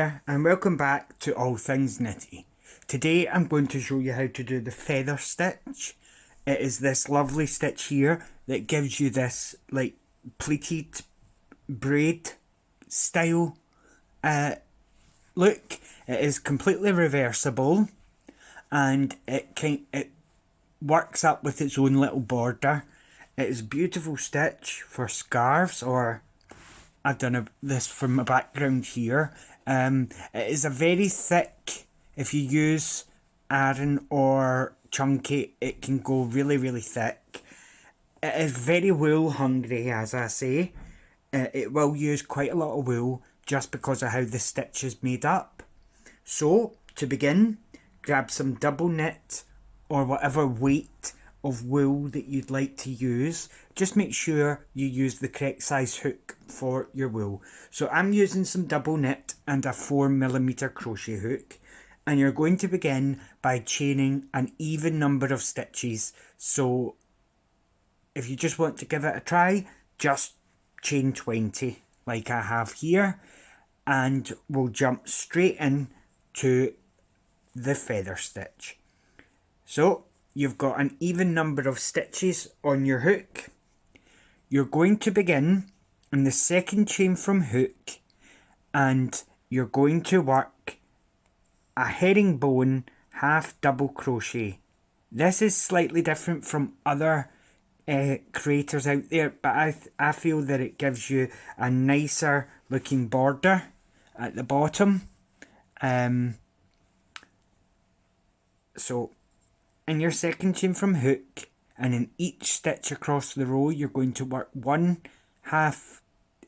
there, and welcome back to All Things Knitty. Today I'm going to show you how to do the feather stitch. It is this lovely stitch here that gives you this like pleated braid style look. It is completely reversible and it works up with its own little border. It is a beautiful stitch for scarves, or I've done this from my background here. It is a very thick, if you use Aran or Chunky, it can go really thick. It is very wool hungry, as I say. It will use quite a lot of wool just because of how the stitch is made up. So, to begin, grab some double knit or whatever weight of wool that you'd like to use. Just make sure you use the correct size hook for your wool. So I'm using some double knit and a 4mm crochet hook, and you're going to begin by chaining an even number of stitches. So if you just want to give it a try, just chain 20 like I have here, and we'll jump straight in to the feather stitch. So you've got an even number of stitches on your hook. You're going to begin in the second chain from hook, and you're going to work a herringbone half double crochet. This is slightly different from other creators out there, but I feel that it gives you a nicer looking border at the bottom. So in your second chain from hook, and in each stitch across the row, you're going to work one half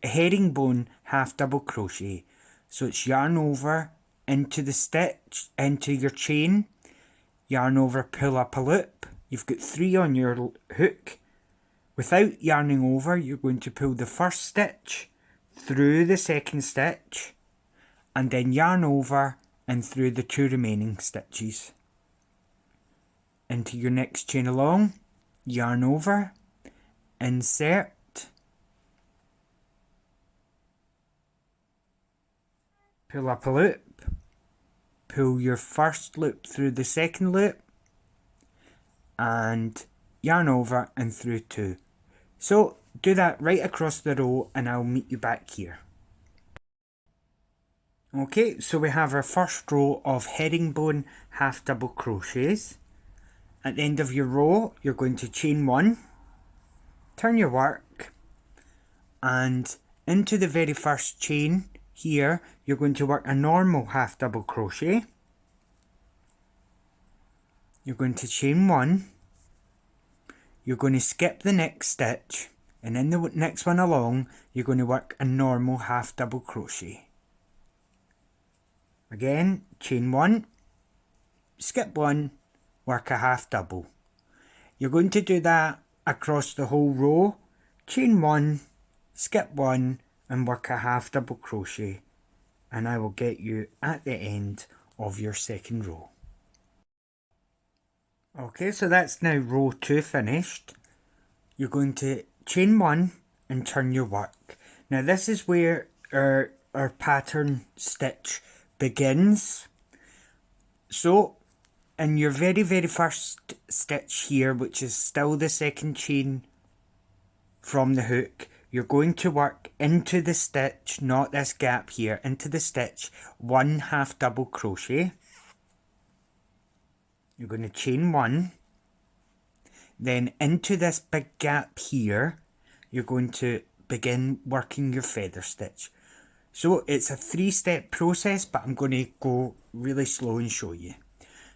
herringbone half double crochet. So it's yarn over into the stitch, into your chain, yarn over, pull up a loop. You've got 3 on your hook. Without yarning over, you're going to pull the first stitch through the second stitch, and then yarn over and through the 2 remaining stitches. Into your next chain along, yarn over, insert, pull up a loop, pull your first loop through the second loop, and yarn over and through 2. So do that right across the row, and I'll meet you back here. Okay, so we have our first row of herringbone half double crochets. At the end of your row, you're going to chain 1, turn your work, and into the very first chain here, you're going to work a normal half double crochet. You're going to chain 1, you're going to skip the next stitch, and in the next one along, you're going to work a normal half double crochet. Again, chain 1, skip 1, work a half double. You're going to do that across the whole row. Chain 1, skip 1, and work a half double crochet, and I will get you at the end of your second row. Okay, so that's now row 2 finished. You're going to chain 1 and turn your work. Now this is where our pattern stitch begins. So in your very first stitch here, which is still the second chain from the hook, you're going to work into the stitch, not this gap here, into the stitch 1 half double crochet. You're going to chain 1, then into this big gap here, you're going to begin working your feather stitch. So it's a 3-step process, but I'm going to go really slow and show you.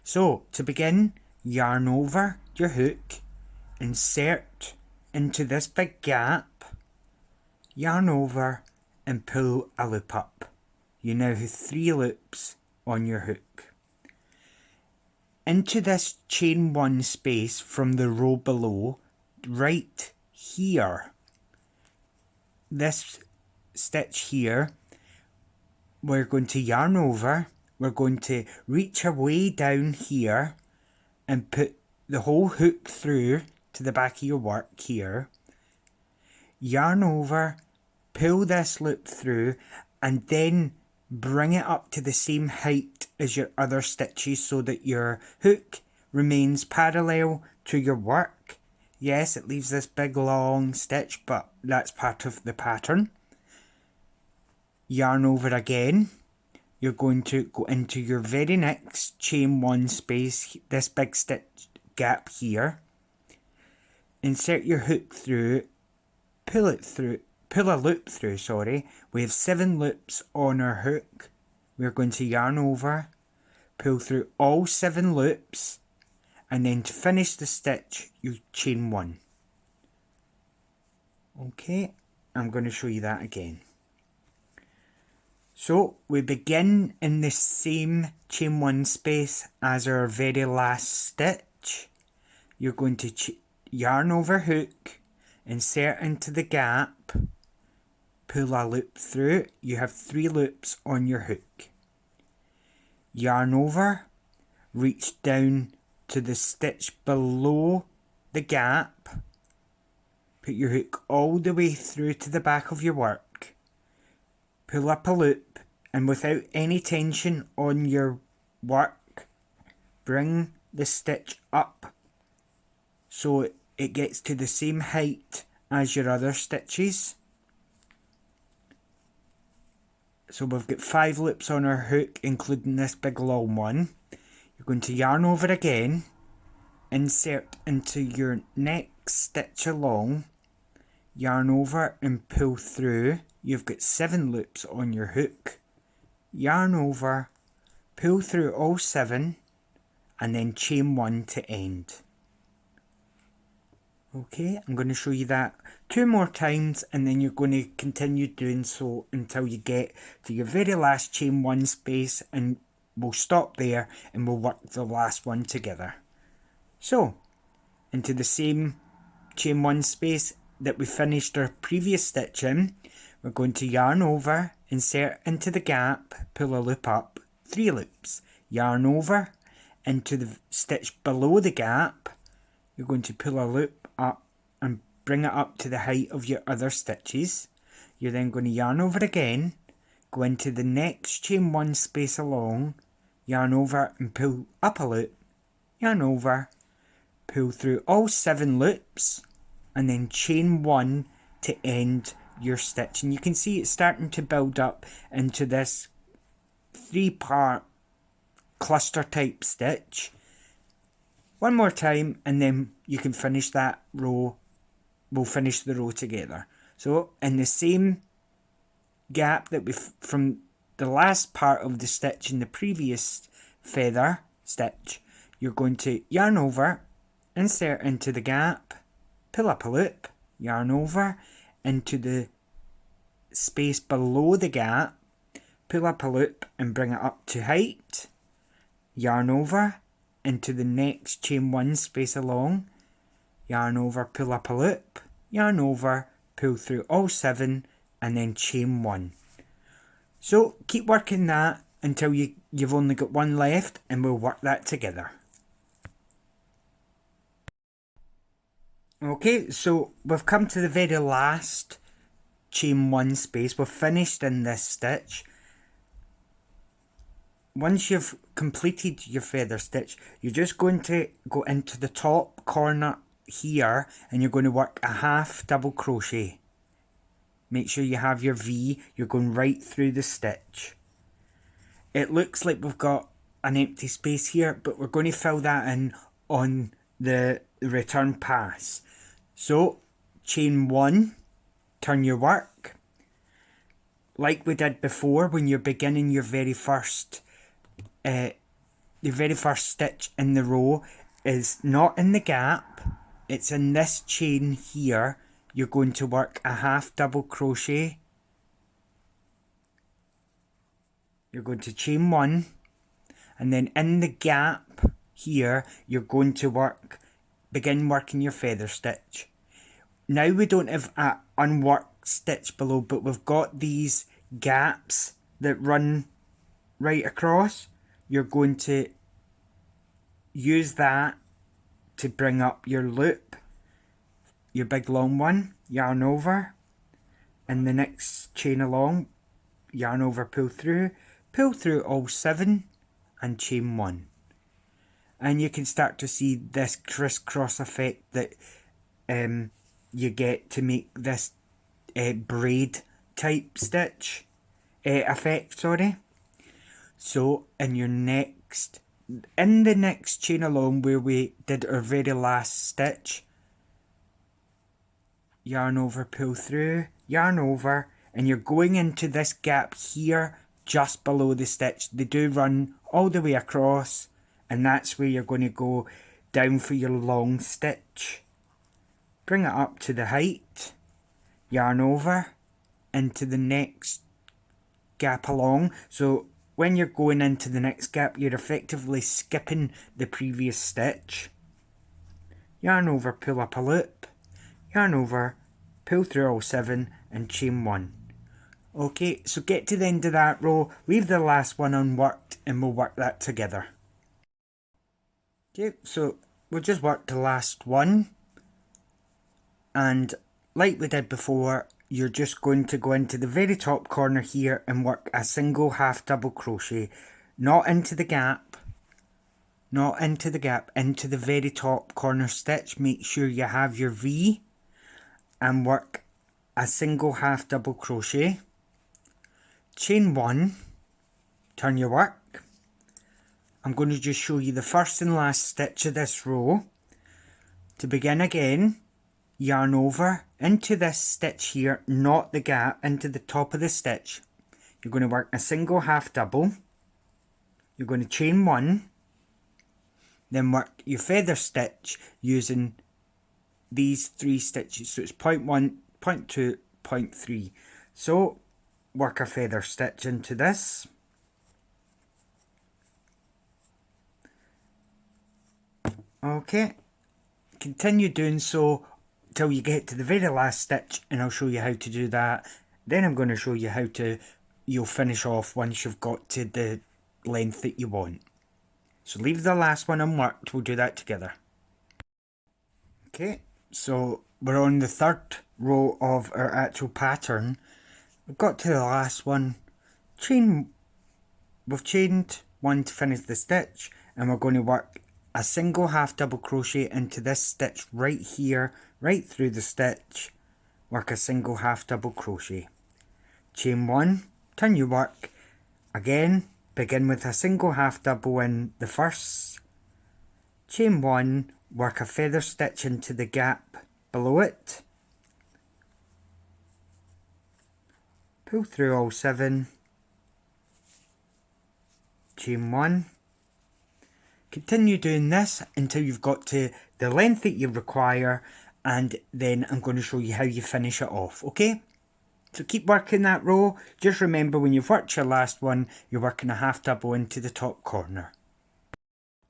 So, to begin, yarn over your hook, insert into this big gap, yarn over and pull a loop up. You now have 3 loops on your hook. Into this chain 1 space from the row below, right here, this stitch here, we're going to yarn over. We're going to reach our way down here and put the whole hook through to the back of your work here. Yarn over, pull this loop through, and then bring it up to the same height as your other stitches so that your hook remains parallel to your work. Yes, it leaves this big long stitch, but that's part of the pattern. Yarn over again. You're going to go into your very next chain 1 space, this big stitch gap here. Insert your hook through, pull a loop through, sorry. We have 7 loops on our hook. We're going to yarn over, pull through all 7 loops, and then to finish the stitch, you chain 1. Okay, I'm going to show you that again. So we begin in the same chain 1 space as our very last stitch. You're going to yarn over hook, insert into the gap, pull a loop through. You have 3 loops on your hook. Yarn over, reach down to the stitch below the gap, put your hook all the way through to the back of your work, pull up a loop, and without any tension on your work, bring the stitch up so it gets to the same height as your other stitches. So we've got 5 loops on our hook, including this big long one. You're going to yarn over again, insert into your next stitch along, yarn over and pull through. You've got 7 loops on your hook. Yarn over, pull through all 7, and then chain 1 to end. Okay, I'm going to show you that 2 more times, and then you're going to continue doing so until you get to your very last chain 1 space, and we'll stop there and we'll work the last one together. So, into the same chain 1 space that we finished our previous stitch in, we're going to yarn over, insert into the gap, pull a loop up, 3 loops, yarn over into the stitch below the gap. You're going to pull a loop up and bring it up to the height of your other stitches. You're then going to yarn over again, go into the next chain 1 space along, yarn over and pull up a loop, yarn over, pull through all 7 loops, and then chain 1 to end your stitch. And you can see it's starting to build up into this 3-part cluster type stitch. One more time, and then you can finish that row. We'll finish the row together. So in the same gap that we from the last part of the stitch in the previous feather stitch, you're going to yarn over, insert into the gap, pull up a loop, yarn over into the space below the gap, pull up a loop and bring it up to height, yarn over into the next chain 1 space along, yarn over, pull up a loop, yarn over, pull through all 7, and then chain 1. So keep working that until you've only got 1 left, and we'll work that together. Okay, so we've come to the very last chain 1 space. We've finished in this stitch. Once you've completed your feather stitch, you're just going to go into the top corner here, and you're going to work a half double crochet. Make sure you have your V. You're going right through the stitch. It looks like we've got an empty space here, but we're going to fill that in on the return pass. So chain 1, turn your work like we did before. When you're beginning your very first stitch in the row is not in the gap, it's in this chain here. You're going to work a half double crochet. You're going to chain 1, and then in the gap here you're going to begin working your feather stitch. Now we don't have an unworked stitch below, but we've got these gaps that run right across. You're going to use that to bring up your loop, your big long one, yarn over, and the next chain along, yarn over, pull through all 7 and chain 1. And you can start to see this crisscross effect that you get to make this braid type stitch effect, sorry. So in the next chain along where we did our very last stitch, yarn over, pull through, yarn over, and you're going into this gap here just below the stitch. They do run all the way across, and that's where you're going to go down for your long stitch. Bring it up to the height, yarn over into the next gap along. So when you're going into the next gap, you're effectively skipping the previous stitch. Yarn over, pull up a loop, yarn over, pull through all 7 and chain 1. Okay, so get to the end of that row, leave the last one unworked, and we'll work that together. Okay, so we'll just work the last one, and like we did before, you're just going to go into the very top corner here and work a single half double crochet, not into the gap, into the very top corner stitch. Make sure you have your V and work a single half double crochet, chain 1, turn your work. I'm going to just show you the first and last stitch of this row. To begin again, yarn over into this stitch here, not the gap, into the top of the stitch. You're going to work a single half double, you're going to chain 1, then work your feather stitch using these 3 stitches. So it's point 1, point 2, point 3. So work a feather stitch into this. Okay, continue doing so till you get to the very last stitch, and I'll show you how to do that. Then I'm going to show you how you'll finish off once you've got to the length that you want. So leave the last one unworked, we'll do that together. Okay, so we're on the 3rd row of our actual pattern. We've got to the last one, we've chained 1 to finish the stitch, and we're going to work a single half double crochet into this stitch right here, right through the stitch. Work a single half double crochet, chain 1, turn your work, again begin with a single half double in the first, chain 1, work a feather stitch into the gap below it, pull through all 7, chain 1. Continue doing this until you've got to the length that you require, and then I'm going to show you how you finish it off, okay? So keep working that row. Just remember, when you've worked your last one, you're working a half double into the top corner.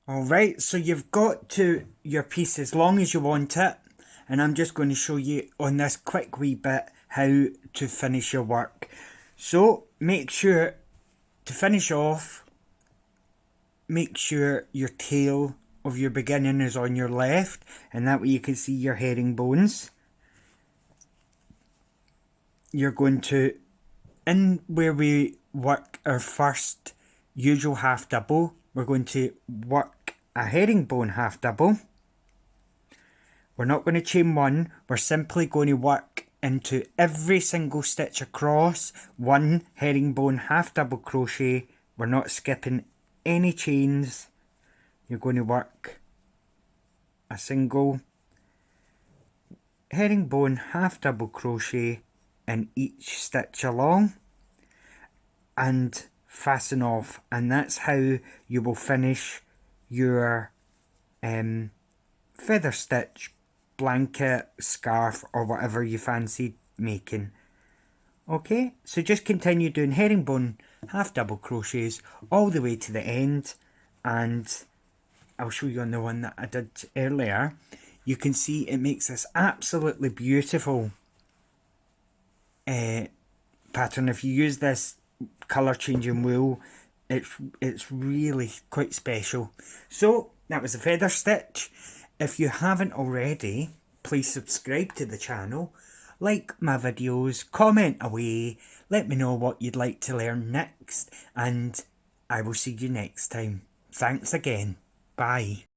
Alright, so you've got to your piece as long as you want it, and I'm just going to show you on this quick wee bit how to finish your work. So make sure to finish off, make sure your tail of your beginning is on your left, and that way you can see your herringbones. You're going to, in where we work our first usual half double, we're going to work a herringbone half double. We're not going to chain 1, we're simply going to work into every single stitch across 1 herringbone half double crochet. We're not skipping any chains. You're going to work a single herringbone half double crochet in each stitch along and fasten off, and that's how you will finish your feather stitch, blanket, scarf, or whatever you fancy making. Okay, so just continue doing herringbone half double crochets all the way to the end, and I'll show you on the one that I did earlier. You can see it makes this absolutely beautiful pattern. If you use this colour changing wool, it's really quite special. So that was the feather stitch. If you haven't already, please subscribe to the channel. like my videos, comment away, let me know what you'd like to learn next, and I will see you next time. Thanks again. Bye.